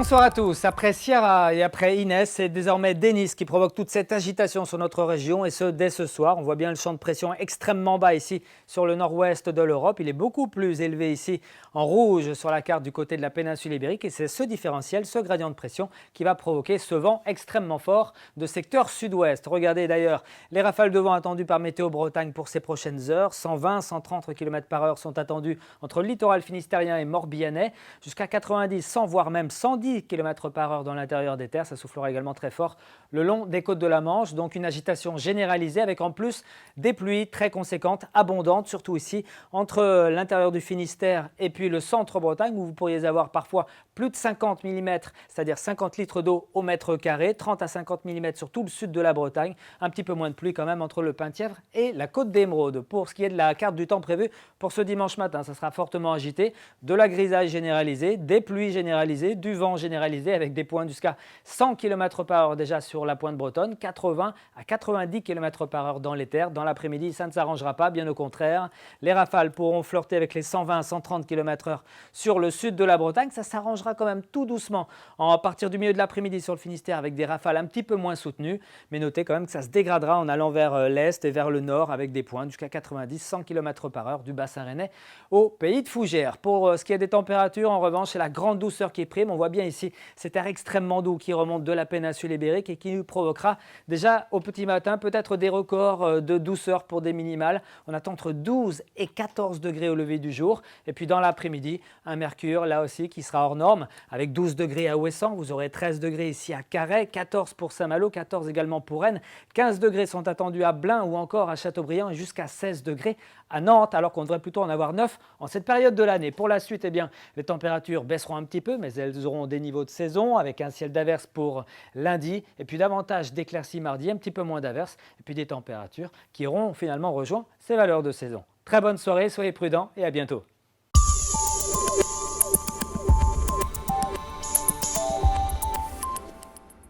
Bonsoir à tous. Après Sierra et après Inès, c'est désormais Denis qui provoque toute cette agitation sur notre région et ce dès ce soir. On voit bien le champ de pression extrêmement bas ici sur le nord-ouest de l'Europe. Il est beaucoup plus élevé ici en rouge sur la carte du côté de la péninsule ibérique et c'est ce différentiel, ce gradient de pression qui va provoquer ce vent extrêmement fort de secteur sud-ouest. Regardez d'ailleurs les rafales de vent attendues par Météo Bretagne pour ces prochaines heures. 120-130 km/h sont attendus entre le littoral finistérien et morbihanais, jusqu'à 90, 100 voire même 110 km/h dans l'intérieur des terres. Ça soufflera également très fort le long des côtes de la Manche. Donc une agitation généralisée avec en plus des pluies très conséquentes, abondantes, surtout ici entre l'intérieur du Finistère et puis le centre Bretagne où vous pourriez avoir parfois plus de 50 mm, c'est-à-dire 50 litres d'eau au mètre carré, 30 à 50 mm sur tout le sud de la Bretagne. Un petit peu moins de pluie quand même entre le Penthièvre et la côte d'Émeraude. Pour ce qui est de la carte du temps prévue pour ce dimanche matin, ça sera fortement agité, de la grisaille généralisée, des pluies généralisées, du vent généralisé avec des pointes jusqu'à 100 km/h déjà sur la pointe bretonne, 80 à 90 km/h dans les terres. Dans l'après-midi, ça ne s'arrangera pas, bien au contraire. Les rafales pourront flirter avec les 120 à 130 km/h sur le sud de la Bretagne. Ça s'arrangera quand même tout doucement à partir du milieu de l'après-midi sur le Finistère avec des rafales un petit peu moins soutenues. Mais notez quand même que ça se dégradera en allant vers l'est et vers le nord avec des pointes jusqu'à 90-100 km/h du bassin rennais au pays de Fougères. Pour ce qui est des températures, en revanche, c'est la grande douceur qui prime. On voit bien ici cet air extrêmement doux qui remonte de la péninsule ibérique et qui nous provoquera déjà au petit matin peut-être des records de douceur pour des minimales. On attend entre 12 et 14 degrés au lever du jour. Et puis dans l'après-midi, un mercure là aussi qui sera hors norme avec 12 degrés à Ouessant. Vous aurez 13 degrés ici à Carhaix, 14 pour Saint-Malo, 14 également pour Rennes. 15 degrés sont attendus à Blain ou encore à Châteaubriand et jusqu'à 16 degrés à Nantes, alors qu'on devrait plutôt en avoir 9 en cette période de l'année. Pour la suite, eh bien, les températures baisseront un petit peu, mais elles auront des niveaux de saison avec un ciel d'averse pour lundi et puis davantage d'éclaircies mardi, un petit peu moins d'averses et puis des températures qui auront finalement rejoint ces valeurs de saison. Très bonne soirée, soyez prudents et à bientôt.